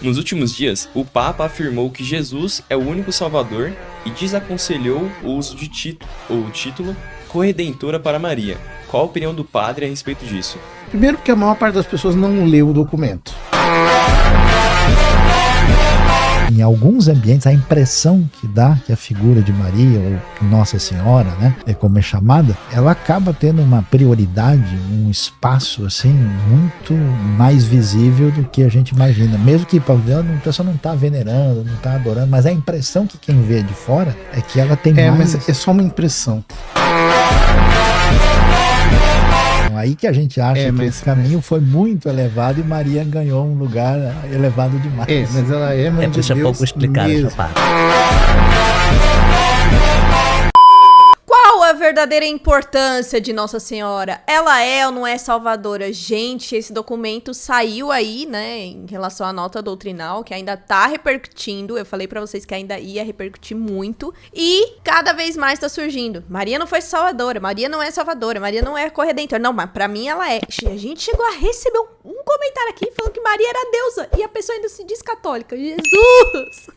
Nos últimos dias, o Papa afirmou que Jesus é o único Salvador e desaconselhou o uso de título corredentora para Maria. Qual a opinião do padre a respeito disso? Primeiro, porque a maior parte das pessoas não leu o documento. Em alguns ambientes, a impressão que dá que a figura de Maria, ou Nossa Senhora, né, como é chamada, ela acaba tendo uma prioridade, um espaço assim muito mais visível do que a gente imagina. Mesmo que a pessoa não está venerando, não está adorando, mas a impressão que quem vê de fora é que ela tem mais... Mas é só uma impressão. Aí que a gente acha que esse caminho foi muito elevado e Maria ganhou um lugar elevado demais. Mas ela é mãe de Deus pouco explicado, mesmo. Qual a verdadeira importância de Nossa Senhora? Ela é ou não é salvadora? Gente, esse documento saiu aí, né, em relação à nota doutrinal, que ainda tá repercutindo. Eu falei pra vocês que ainda ia repercutir muito. E cada vez mais tá surgindo. Maria não foi salvadora, Maria não é salvadora, Maria não é corredentora. Não, mas pra mim ela é. A gente chegou a receber um comentário aqui falando que Maria era deusa e a pessoa ainda se diz católica. Jesus!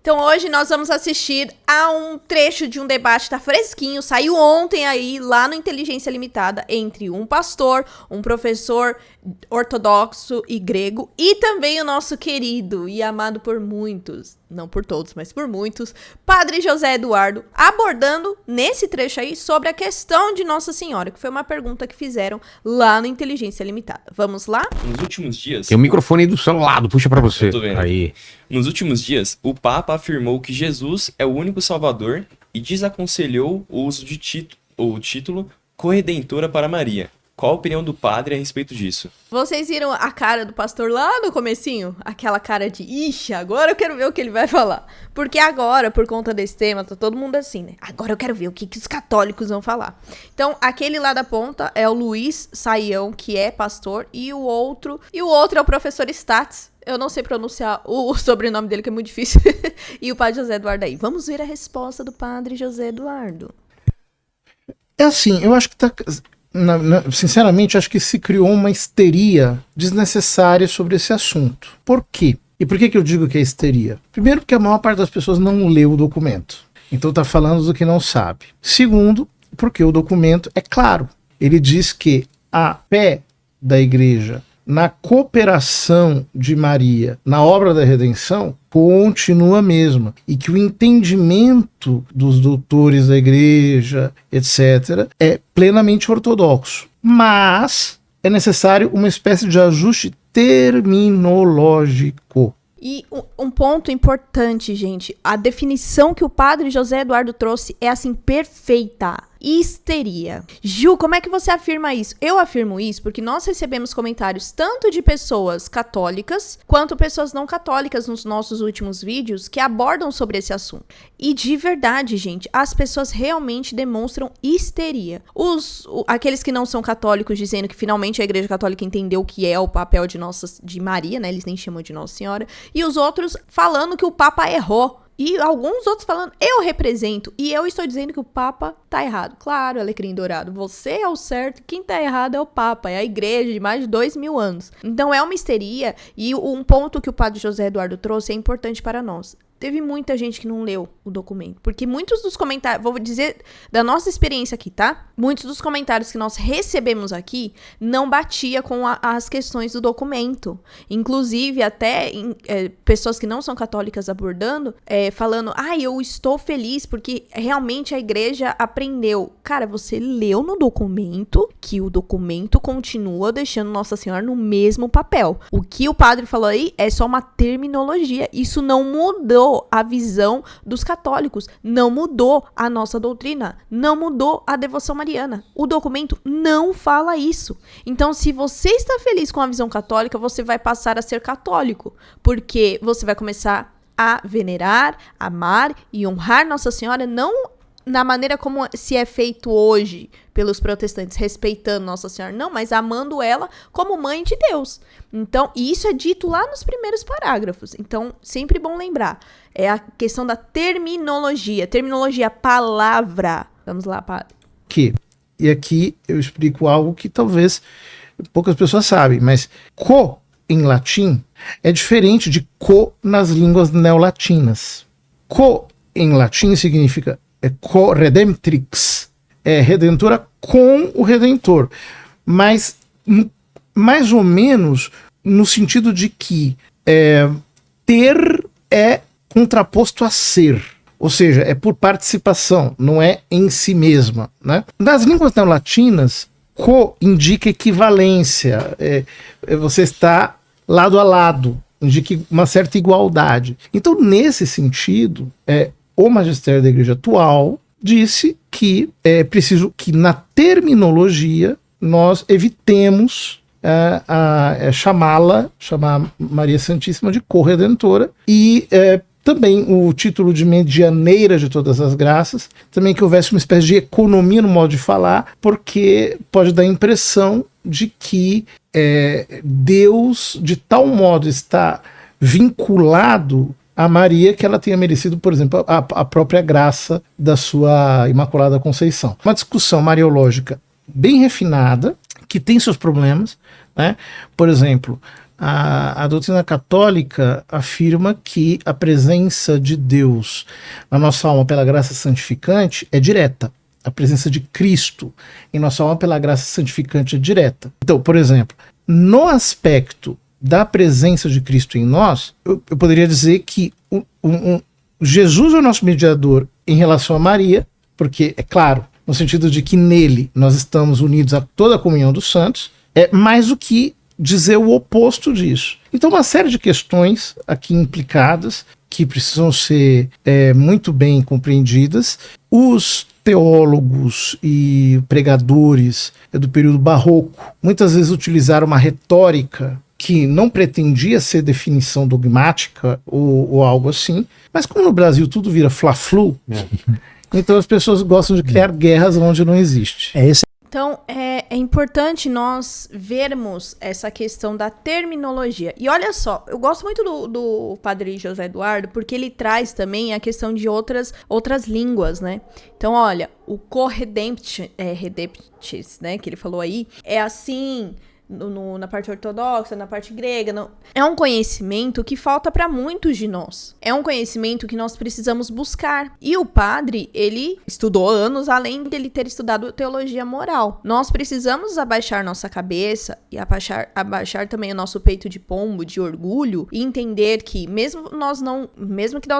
Então hoje nós vamos assistir a um trecho de um debate, tá fresquinho, saiu ontem aí, lá no Inteligência Limitada, entre um pastor, um professor ortodoxo e grego, e também o nosso querido e amado por muitos, não por todos, mas por muitos, Padre José Eduardo, abordando nesse trecho aí sobre a questão de Nossa Senhora, que foi uma pergunta que fizeram lá no Inteligência Limitada. Vamos lá? Nos últimos dias... Tem o microfone aí do seu lado, puxa pra você. Eu tô vendo. Aí. Nos últimos dias, o Papa afirmou que Jesus é o único Salvador e desaconselhou o uso de título corredentora para Maria. Qual a opinião do padre a respeito disso? Vocês viram a cara do pastor lá no comecinho? Aquela cara de, ixi, agora eu quero ver o que ele vai falar. Porque agora, por conta desse tema, tá todo mundo assim, né? Agora eu quero ver o que os católicos vão falar. Então, aquele lá da ponta é o Luiz Saião, que é pastor, e o outro é o professor Stats. Eu não sei pronunciar o sobrenome dele, que é muito difícil. E o padre José Eduardo aí. Vamos ver a resposta do padre José Eduardo. É assim, eu acho que tá... sinceramente, acho que se criou uma histeria desnecessária sobre esse assunto. Por quê? E por que eu digo que é histeria? Primeiro, porque a maior parte das pessoas não leu o documento. Então tá falando do que não sabe. Segundo, porque o documento é claro. Ele diz que a fé da igreja na cooperação de Maria na obra da redenção continua a mesma, e que o entendimento dos doutores da igreja, etc., é plenamente ortodoxo. Mas é necessário uma espécie de ajuste terminológico. E um ponto importante, gente, a definição que o padre José Eduardo trouxe é assim, perfeita. Histeria. Gil, como é que você afirma isso? Eu afirmo isso porque nós recebemos comentários tanto de pessoas católicas quanto pessoas não católicas nos nossos últimos vídeos que abordam sobre esse assunto. E de verdade, gente, as pessoas realmente demonstram histeria. Aqueles que não são católicos dizendo que finalmente a Igreja Católica entendeu o que é o papel de Maria, né? Eles nem chamam de Nossa Senhora. E os outros falando que o Papa errou. E alguns outros falando, eu represento, e eu estou dizendo que o Papa tá errado. Claro, Alecrim Dourado, você é o certo, quem tá errado é o Papa, é a igreja de mais de 2000 anos. Então é uma histeria, e um ponto que o padre José Eduardo trouxe é importante para nós. Teve muita gente que não leu o documento, porque muitos dos comentários, vou dizer da nossa experiência aqui, tá? Muitos dos comentários que nós recebemos aqui não batia com as questões do documento. Inclusive, até pessoas que não são católicas abordando, falando, eu estou feliz porque realmente a igreja aprendeu. Cara, você leu no documento que o documento continua deixando Nossa Senhora no mesmo papel. O que o padre falou aí é só uma terminologia. Isso não mudou a visão dos católicos, não mudou a nossa doutrina, não mudou a devoção mariana. O documento não fala isso. Então, se você está feliz com a visão católica, você vai passar a ser católico, porque você vai começar a venerar, amar e honrar Nossa Senhora, não na maneira como se é feito hoje pelos protestantes, respeitando Nossa Senhora, não, mas amando ela como mãe de Deus. Então, e isso é dito lá nos primeiros parágrafos. Então, sempre bom lembrar, é a questão da terminologia, palavra. Vamos lá, padre. E aqui eu explico algo que talvez poucas pessoas sabem, mas co, em latim, É diferente de co nas línguas neolatinas. Co em latim significa co redemptrix, é redentora com o Redentor, mas mais ou menos no sentido de que ter é contraposto a ser, ou seja, é por participação, não é em si mesma, né? Nas línguas neolatinas, co indica equivalência, você está lado a lado, indica uma certa igualdade. Então, nesse sentido, o magistério da igreja atual disse que é preciso que na terminologia nós evitemos chamar Maria Santíssima de corredentora e também o título de medianeira de todas as graças, também que houvesse uma espécie de economia no modo de falar, porque pode dar a impressão de que Deus de tal modo está vinculado a Maria que ela tenha merecido, por exemplo, a própria graça da sua Imaculada Conceição. Uma discussão mariológica bem refinada, que tem seus problemas, né? Por exemplo, a doutrina católica afirma que a presença de Deus na nossa alma pela graça santificante é direta. A presença de Cristo em nossa alma pela graça santificante é direta. Então, por exemplo, no aspecto da presença de Cristo em nós, eu poderia dizer que Jesus é o nosso mediador em relação a Maria, porque, é claro, no sentido de que nele nós estamos unidos a toda a comunhão dos santos, mais do que dizer o oposto disso. Então, uma série de questões aqui implicadas que precisam ser muito bem compreendidas. Os teólogos e pregadores do período barroco muitas vezes utilizaram uma retórica que não pretendia ser definição dogmática ou algo assim, mas como no Brasil tudo vira fla-flu, então as pessoas gostam de criar guerras onde não existe. Então, é importante nós vermos essa questão da terminologia. E olha só, eu gosto muito do padre José Eduardo, porque ele traz também a questão de outras línguas, né? Então, olha, o corredemptis, né, que ele falou aí, é assim na parte ortodoxa, na parte grega. É um conhecimento que falta para muitos de nós. É um conhecimento que nós precisamos buscar. E o padre, ele estudou anos, além dele ter estudado teologia moral. Nós precisamos abaixar nossa cabeça e abaixar também o nosso peito de pombo, de orgulho, e entender que mesmo que nós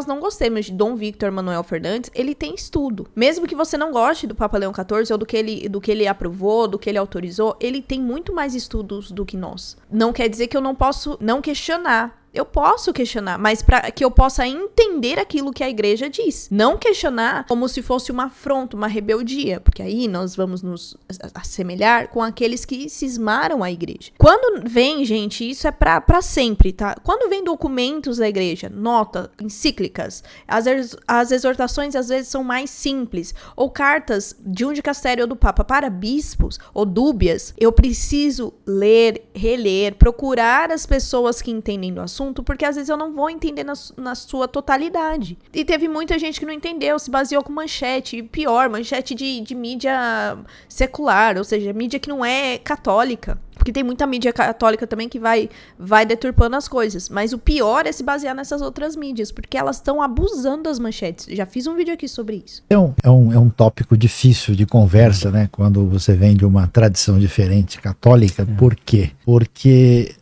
não gostemos de Dom Victor Manuel Fernandes, ele tem estudo. Mesmo que você não goste do Papa Leão XIV ou do que ele aprovou, do que ele autorizou, ele tem muito mais estudos do que nós. Não quer dizer que eu não posso não questionar. Eu posso questionar, mas para que eu possa entender aquilo que a igreja diz. Não questionar como se fosse uma afronta, uma rebeldia, porque aí nós vamos nos assemelhar com aqueles que cismaram a igreja. Quando vem, gente, isso é para sempre, tá? Quando vem documentos da igreja, nota, encíclicas, as exortações às vezes são mais simples, ou cartas de um dicastério ou do Papa para bispos, ou dúbias, eu preciso ler, reler, procurar as pessoas que entendem do assunto, porque às vezes eu não vou entender na sua totalidade. E teve muita gente que não entendeu, se baseou com manchete, pior, manchete de mídia secular, ou seja, mídia que não é católica. Porque tem muita mídia católica também que vai deturpando as coisas. Mas o pior é se basear nessas outras mídias, porque elas estão abusando das manchetes. Já fiz um vídeo aqui sobre isso. É um tópico difícil de conversa, né? Quando você vem de uma tradição diferente católica. Por quê? Porque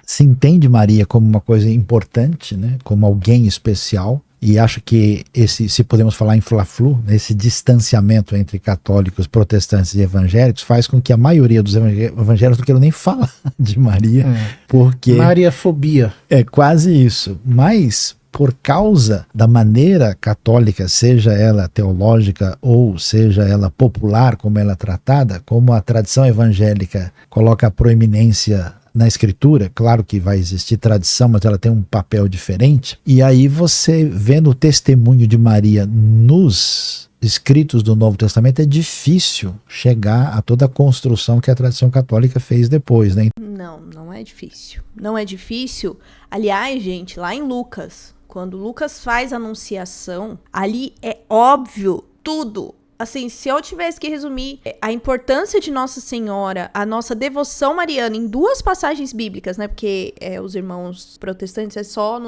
se entende Maria como uma coisa importante, né? Como alguém especial. E acho que se podemos falar em fla-flu, esse distanciamento entre católicos, protestantes e evangélicos faz com que a maioria dos evangélicos não queiram nem falar de Maria, porque... Mariafobia. É quase isso. Mas, por causa da maneira católica, seja ela teológica ou seja ela popular, como ela é tratada, como a tradição evangélica coloca a proeminência na escritura, claro que vai existir tradição, mas ela tem um papel diferente, e aí você vendo o testemunho de Maria nos escritos do Novo Testamento, é difícil chegar a toda a construção que a tradição católica fez depois, né? Não é difícil. Não é difícil. Aliás, gente, lá em Lucas, quando Lucas faz a anunciação, ali é óbvio tudo. assim, se eu tivesse que resumir a importância de Nossa Senhora, a nossa devoção mariana em duas passagens bíblicas, né? Porque os irmãos protestantes é só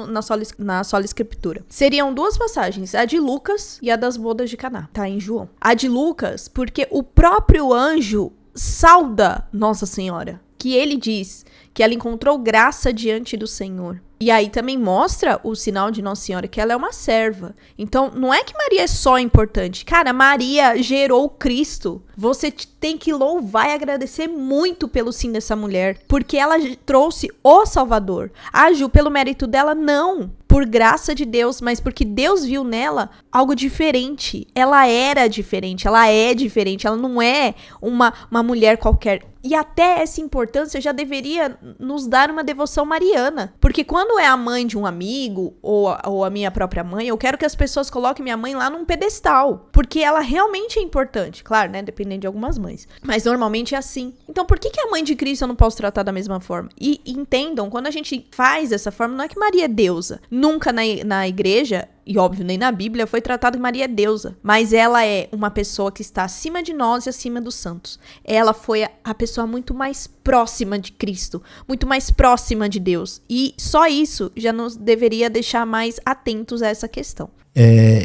na sola escritura. Seriam duas passagens, a de Lucas e a das bodas de Caná, tá? Em João. A de Lucas, porque o próprio anjo sauda Nossa Senhora, que ele diz que ela encontrou graça diante do Senhor. E aí também mostra o sinal de Nossa Senhora, que ela é uma serva. Então, não é que Maria é só importante. Cara, Maria gerou Cristo. Você tem que louvar e agradecer muito pelo sim dessa mulher, porque ela trouxe o Salvador. A Ju, pelo mérito dela, não. Por graça de Deus, mas porque Deus viu nela algo diferente. Ela era diferente, ela é diferente, ela não é uma mulher qualquer. E até essa importância já deveria nos dar uma devoção mariana. Porque quando é a mãe de um amigo, ou a minha própria mãe, eu quero que as pessoas coloquem minha mãe lá num pedestal. Porque ela realmente é importante. Claro, né? Dependendo de algumas mães. Mas normalmente é assim. Então por que a mãe de Cristo eu não posso tratar da mesma forma? E entendam, quando a gente faz dessa forma, não é que Maria é deusa. Nunca na igreja, e óbvio, nem na Bíblia, foi tratado que Maria é deusa. Mas ela é uma pessoa que está acima de nós e acima dos santos. Ela foi a pessoa muito mais próxima de Cristo, muito mais próxima de Deus. E só isso já nos deveria deixar mais atentos a essa questão.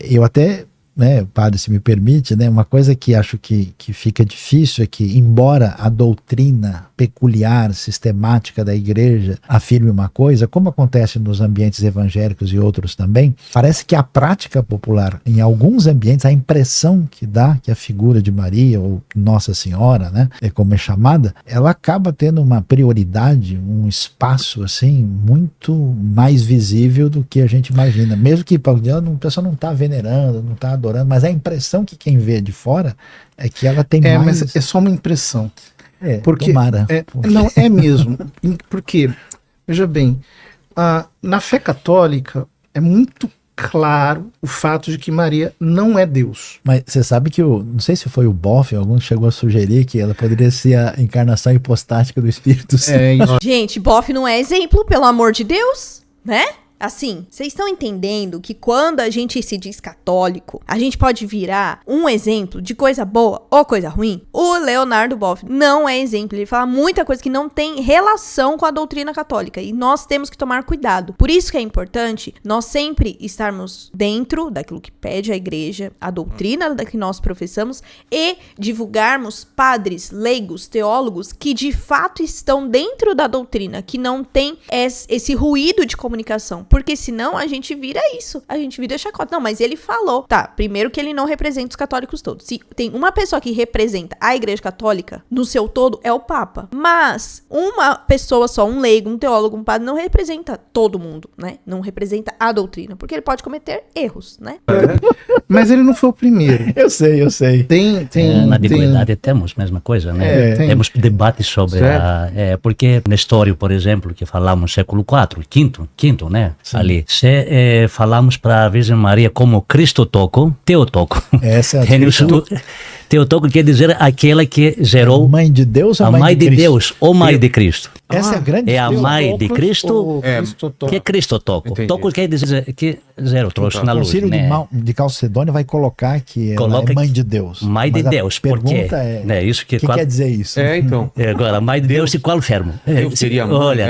Eu até, né, padre, se me permite, né, uma coisa que acho que fica difícil é que, embora a doutrina peculiar, sistemática da igreja afirme uma coisa, como acontece nos ambientes evangélicos e outros também, parece que a prática popular, em alguns ambientes, a impressão que dá que a figura de Maria, ou Nossa Senhora, né, como é chamada, ela acaba tendo uma prioridade, um espaço assim, muito mais visível do que a gente imagina. Mesmo que o pessoal não está venerando, não está adorando, mas a impressão que quem vê de fora é que ela tem mais... Mas é só uma impressão. Porque tomara. Não, é mesmo. Porque, veja bem, na fé católica é muito claro o fato de que Maria não é Deus. Mas você sabe que, não sei se foi o Boff, algum chegou a sugerir que ela poderia ser a encarnação hipostática do Espírito Santo. Isso. Gente, Boff não é exemplo, pelo amor de Deus, né? Assim, vocês estão entendendo que quando a gente se diz católico, a gente pode virar um exemplo de coisa boa ou coisa ruim? O Leonardo Boff não é exemplo. Ele fala muita coisa que não tem relação com a doutrina católica. E nós temos que tomar cuidado. Por isso que é importante nós sempre estarmos dentro daquilo que pede a igreja, a doutrina da que nós professamos, e divulgarmos padres, leigos, teólogos que de fato estão dentro da doutrina, que não tem esse ruído de comunicação. Porque senão a gente vira isso. A gente vira chacota. Não, mas ele falou. Tá, primeiro que ele não representa os católicos todos. Se tem uma pessoa que representa a igreja católica no seu todo, é o Papa. Mas uma pessoa só, um leigo, um teólogo, um padre, não representa todo mundo, né? Não representa a doutrina. Porque ele pode cometer erros, né? Mas ele não foi o primeiro. Eu sei. Na antiguidade temos a mesma coisa, né? Temos debates sobre porque Nestório, por exemplo, que falamos século IV, quinto, né? Sim. Ali. Se falamos para a Virgem Maria como Cristotoco, Teotoco. Essa é a Teotoco quer dizer aquela que gerou a mãe de Deus, a mãe de Deus, ou mãe de Cristo. Essa é a grande a mãe de Cristo, que é Cristotoco. Toco quer dizer que zero trouxe na luz, Concílio né? de Calcedônia vai colocar que ela é mãe de Deus. Mãe de Deus, porque é isso que quer dizer isso? Então. Agora, a mãe de Deus e qual fermo? Seria mãe, olha,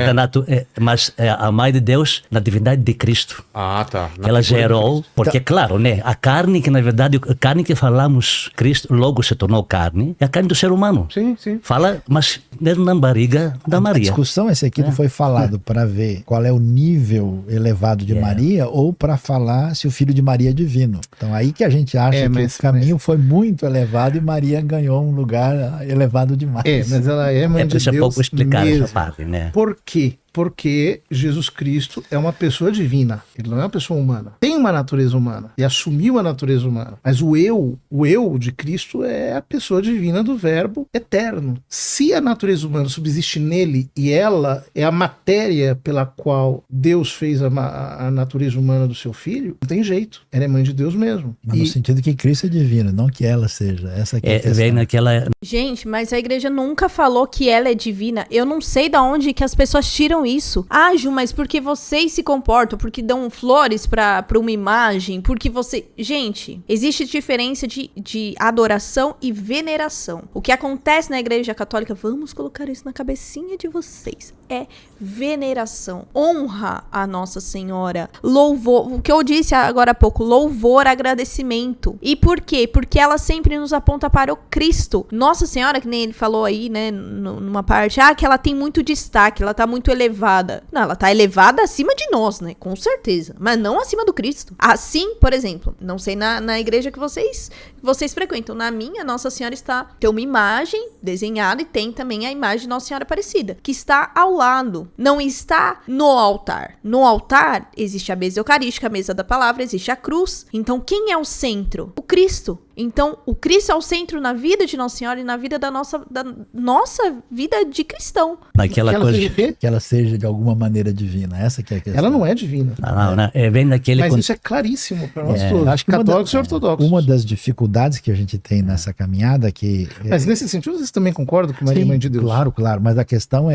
mas a mãe de Deus na divindade de Cristo. Tá. Ela gerou, porque claro, né? A carne que na verdade, a carne que falamos, Cristo logo se tornou carne, é a carne do ser humano. Sim. Fala, mas dentro da barriga da Maria. A discussão esse aqui não foi falado para ver qual é o nível elevado de Maria ou para falar se o filho de Maria é divino. Então aí que a gente acha que o caminho foi muito elevado e Maria ganhou um lugar elevado demais. Mas ela é mãe de Deus mesmo. Pouco explicar essa parte, né? Por quê? Porque Jesus Cristo é uma pessoa divina, ele não é uma pessoa humana. Tem uma natureza humana e assumiu a natureza humana. Mas o eu de Cristo é a pessoa divina do Verbo eterno. Se a natureza humana subsiste nele e ela é a matéria pela qual Deus fez a natureza humana do seu filho, não tem jeito. Ela é mãe de Deus mesmo. Mas no sentido que Cristo é divino, não que ela seja. Essa aqui vem naquela... Gente, mas a igreja nunca falou que ela é divina. Eu não sei de onde que as pessoas tiram isso. Ah, Ju, mas porque vocês se comportam, porque dão flores pra uma imagem, porque você... Gente, existe diferença de adoração e veneração. O que acontece na Igreja Católica, vamos colocar isso na cabecinha de vocês, é veneração, honra a Nossa Senhora, louvor, o que eu disse agora há pouco, louvor, agradecimento. E por quê? Porque ela sempre nos aponta para o Cristo. Nossa Senhora, que nem ele falou aí, né, numa parte, que ela tem muito destaque, ela tá muito elevada. Não, ela tá elevada acima de nós, né, com certeza, mas não acima do Cristo. Assim, por exemplo, não sei na igreja que vocês frequentam, na minha, Nossa Senhora tem uma imagem desenhada e tem também a imagem de Nossa Senhora Aparecida, que está ao lado, não está no altar. No altar existe a mesa eucarística, a mesa da palavra, existe a cruz. Então quem é o centro? O Cristo. Então, o Cristo é o centro na vida de Nossa Senhora e na vida da nossa vida de cristão. Naquela coisa que ela seja de alguma maneira divina. Essa que é a questão. Ela não é divina. Não. Vem daquele... Mas isso é claríssimo para nós todos, acho que católicos e ortodoxos. Uma das dificuldades que a gente tem nessa caminhada que... Mas nesse sentido, vocês também concordam com Maria, Mãe de Deus? Claro. Mas a questão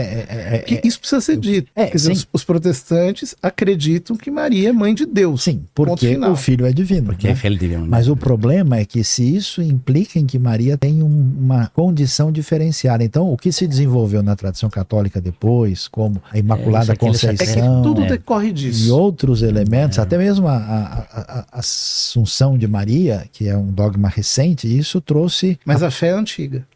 que isso precisa ser dito. Quer dizer, os protestantes acreditam que Maria é Mãe de Deus. Sim, porque o Filho é divino. Porque é filho divino. Mas o problema é que se isso implica em que Maria tem uma condição diferenciada. Então, o que se desenvolveu na tradição católica depois, como a Imaculada Conceição, tudo decorre disso. E outros elementos, até mesmo a Assunção de Maria, que é um dogma recente, isso trouxe... Mas a fé é antiga.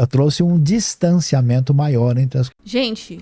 Trouxe um distanciamento maior entre as... Gente,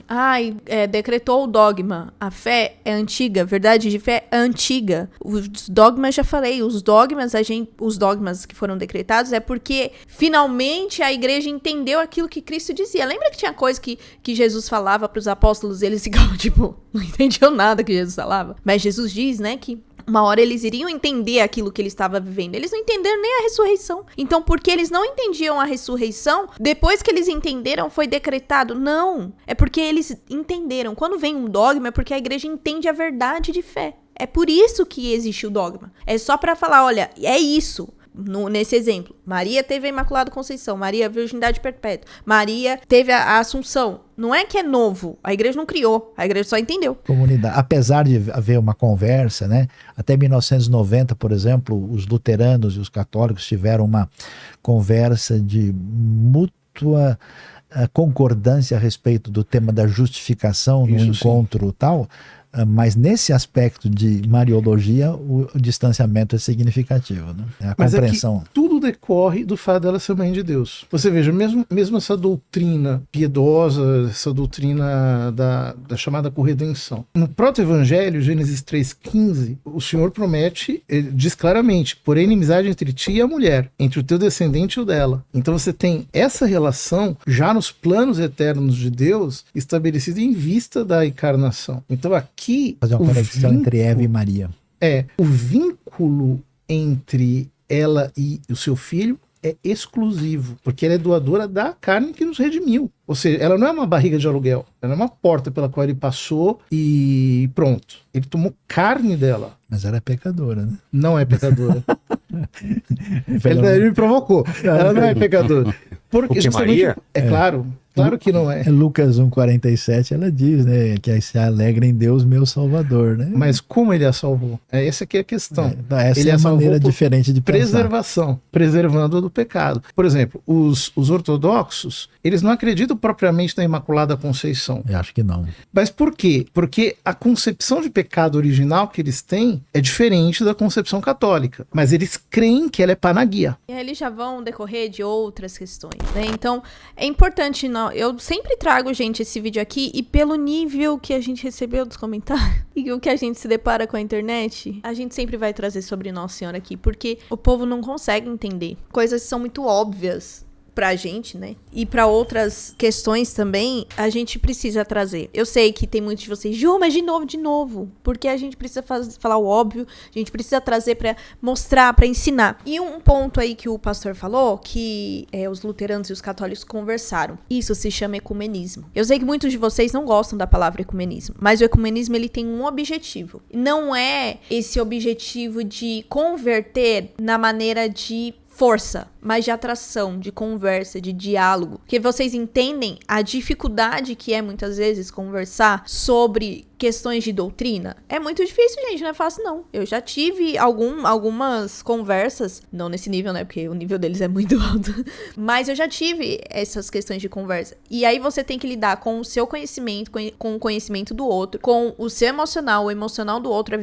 decretou o dogma. A fé é antiga, verdade de fé é antiga. Os dogmas, já falei, os dogmas que foram decretados é porque finalmente a igreja entendeu aquilo que Cristo dizia. Lembra que tinha coisa que Jesus falava para os apóstolos e eles ficavam tipo, não entendiam nada que Jesus falava? Mas Jesus diz, né, que uma hora eles iriam entender aquilo que ele estava vivendo. Eles não entenderam nem a ressurreição. Então, porque eles não entendiam a ressurreição, depois que eles entenderam, foi decretado? Não. É porque eles entenderam. Quando vem um dogma, é porque a igreja entende a verdade de fé. É por isso que existe o dogma. É só para falar, olha, é isso. Nesse exemplo, Maria teve a Imaculada Conceição, Maria a Virgindade Perpétua, Maria teve a Assunção. Não é que é novo, a igreja não criou, a igreja só entendeu. Comunidade. Apesar de haver uma conversa, né? Até 1990, por exemplo, os luteranos e os católicos tiveram uma conversa de mútua concordância a respeito do tema da justificação no encontro tal. Mas nesse aspecto de Mariologia, o distanciamento é significativo, né? A compreensão. Mas é que tudo decorre do fato dela ser Mãe de Deus. Você veja, mesmo essa doutrina piedosa, essa doutrina da chamada corredenção. No proto-evangelho, Gênesis 3,15, o Senhor promete, ele diz claramente, porém inimizade entre ti e a mulher, entre o teu descendente e o dela. Então você tem essa relação já nos planos eternos de Deus estabelecida em vista da encarnação. Então aqui fazer uma conexão entre Eva e Maria. O vínculo entre ela e o seu filho é exclusivo, porque ela é doadora da carne que nos redimiu. Ou seja, ela não é uma barriga de aluguel, ela é uma porta pela qual ele passou e pronto. Ele tomou carne dela. Mas ela é pecadora, né? Não é pecadora. Ele me provocou. Ela não é pecadora. Porque Maria? Claro que não é. Lucas 1,47, ela diz, né, que se alegra em Deus, meu Salvador, né? Mas como ele a salvou? Essa aqui é a questão. Essa ele é a maneira diferente de pensar. Preservação, preservando-a do pecado. Por exemplo, os ortodoxos, eles não acreditam propriamente na Imaculada Conceição. Eu acho que não. Mas por quê? Porque a concepção de pecado original que eles têm é diferente da concepção católica. Mas eles creem que ela é panagia. E aí eles já vão decorrer de outras questões, né? Então, é importante eu sempre trago, gente, esse vídeo aqui e pelo nível que a gente recebeu dos comentários e o que a gente se depara com a internet, a gente sempre vai trazer sobre Nossa Senhora aqui, porque o povo não consegue entender. Coisas que são muito óbvias pra gente, né? E pra outras questões também, a gente precisa trazer. Eu sei que tem muitos de vocês, Ju, mas de novo, porque a gente precisa falar o óbvio, a gente precisa trazer pra mostrar, pra ensinar. E um ponto aí que o pastor falou, que os luteranos e os católicos conversaram, isso se chama ecumenismo. Eu sei que muitos de vocês não gostam da palavra ecumenismo, mas o ecumenismo, ele tem um objetivo. Não é esse objetivo de converter na maneira de força, mas de atração, de conversa, de diálogo. Porque vocês entendem a dificuldade que é muitas vezes conversar sobre questões de doutrina? É muito difícil, gente, não é fácil não. Eu já tive algumas conversas, não nesse nível, né, porque o nível deles é muito alto, mas eu já tive essas questões de conversa. E aí você tem que lidar com o seu conhecimento, com o conhecimento do outro, com o seu emocional, o emocional do outro,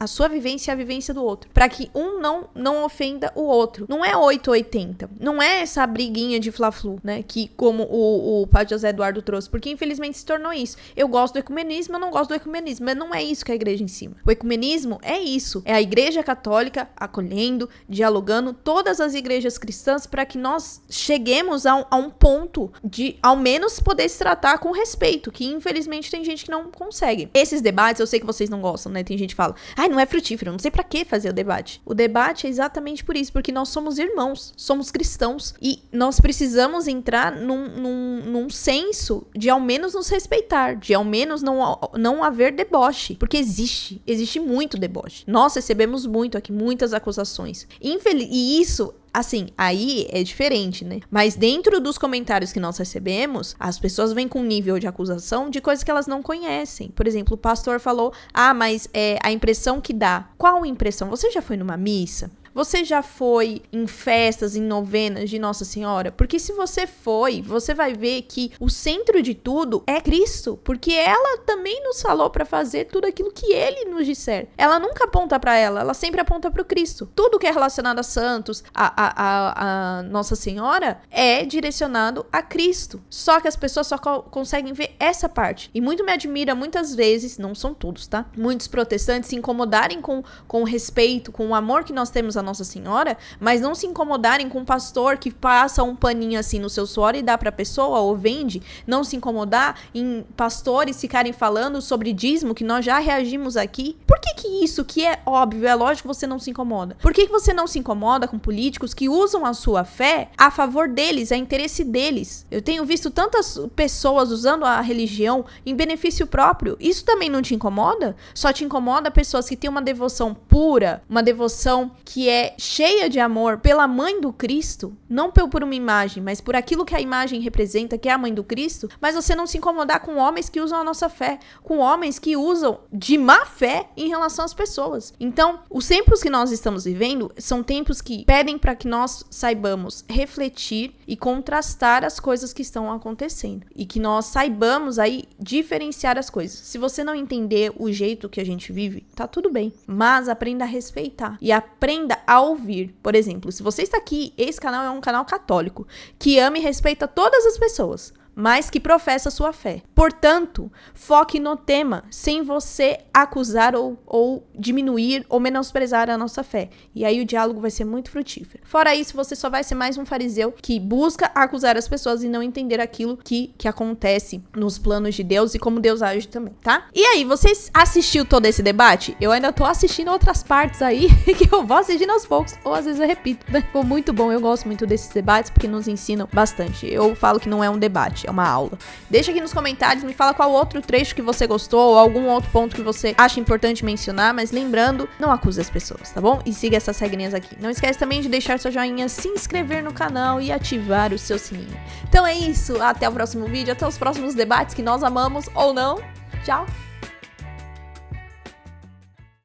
a sua vivência e a vivência do outro, para que um não ofenda o outro. Não é 880, não é essa briguinha de fla-flu, né, que como o padre José Eduardo trouxe, porque infelizmente se tornou isso. Eu gosto do ecumenismo, eu não gosto do ecumenismo, mas não é isso que a igreja ensina. O ecumenismo é isso, é a igreja católica acolhendo, dialogando todas as igrejas cristãs para que nós cheguemos a um ponto de, ao menos, poder se tratar com respeito, que infelizmente tem gente que não consegue. Esses debates, eu sei que vocês não gostam, né? Tem gente que fala, não é frutífero, não sei pra que fazer o debate. O debate é exatamente por isso, porque nós somos irmãos, somos cristãos, e nós precisamos entrar num senso de ao menos nos respeitar, de ao menos não haver deboche, porque existe muito deboche. Nós recebemos muito aqui, muitas acusações. E isso, assim, aí é diferente, né? Mas dentro dos comentários que nós recebemos, as pessoas vêm com um nível de acusação de coisas que elas não conhecem. Por exemplo, o pastor falou, mas a impressão que dá. Qual impressão? Você já foi numa missa? Você já foi em festas, em novenas de Nossa Senhora? Porque se você foi, você vai ver que o centro de tudo é Cristo, porque ela também nos falou para fazer tudo aquilo que ele nos disser. Ela nunca aponta para ela sempre aponta para o Cristo. Tudo que é relacionado a santos, a Nossa Senhora, é direcionado a Cristo. Só que as pessoas só conseguem ver essa parte. E muito me admira, muitas vezes, não são todos, tá? Muitos protestantes se incomodarem com o respeito, com o amor que nós temos a Nossa Senhora, mas não se incomodarem com um pastor que passa um paninho assim no seu suor e dá pra pessoa ou vende, não se incomodar em pastores ficarem falando sobre dízimo, que nós já reagimos aqui. Por que isso, que é óbvio, é lógico, você não se incomoda? Por que você não se incomoda com políticos que usam a sua fé a favor deles, a interesse deles? Eu tenho visto tantas pessoas usando a religião em benefício próprio. Isso também não te incomoda? Só te incomoda pessoas que têm uma devoção pura, uma devoção que é cheia de amor pela mãe do Cristo, não por uma imagem, mas por aquilo que a imagem representa, que é a mãe do Cristo, mas você não se incomodar com homens que usam a nossa fé, com homens que usam de má fé em relação às pessoas. Então, os tempos que nós estamos vivendo são tempos que pedem para que nós saibamos refletir e contrastar as coisas que estão acontecendo, e que nós saibamos aí diferenciar as coisas. Se você não entender o jeito que a gente vive, tá tudo bem, mas aprenda a respeitar e aprenda a ouvir. Por exemplo, se você está aqui, esse canal é um canal católico que ama e respeita todas as pessoas, mas que professa sua fé. Portanto, foque no tema, sem você acusar ou diminuir ou menosprezar a nossa fé. E aí o diálogo vai ser muito frutífero. Fora isso, você só vai ser mais um fariseu que busca acusar as pessoas e não entender aquilo que acontece nos planos de Deus e como Deus age também, tá? E aí, vocês assistiu todo esse debate? Eu ainda tô assistindo outras partes aí, que eu vou assistindo aos poucos, ou às vezes eu repito, né? Ficou muito bom, eu gosto muito desses debates, porque nos ensinam bastante. Eu falo que não é um debate, é uma aula. Deixa aqui nos comentários, me fala qual outro trecho que você gostou ou algum outro ponto que você acha importante mencionar, mas lembrando, não acuse as pessoas, tá bom? E siga essas regrinhas aqui. Não esquece também de deixar seu joinha, se inscrever no canal e ativar o seu sininho. Então é isso, até o próximo vídeo, até os próximos debates que nós amamos ou não. Tchau!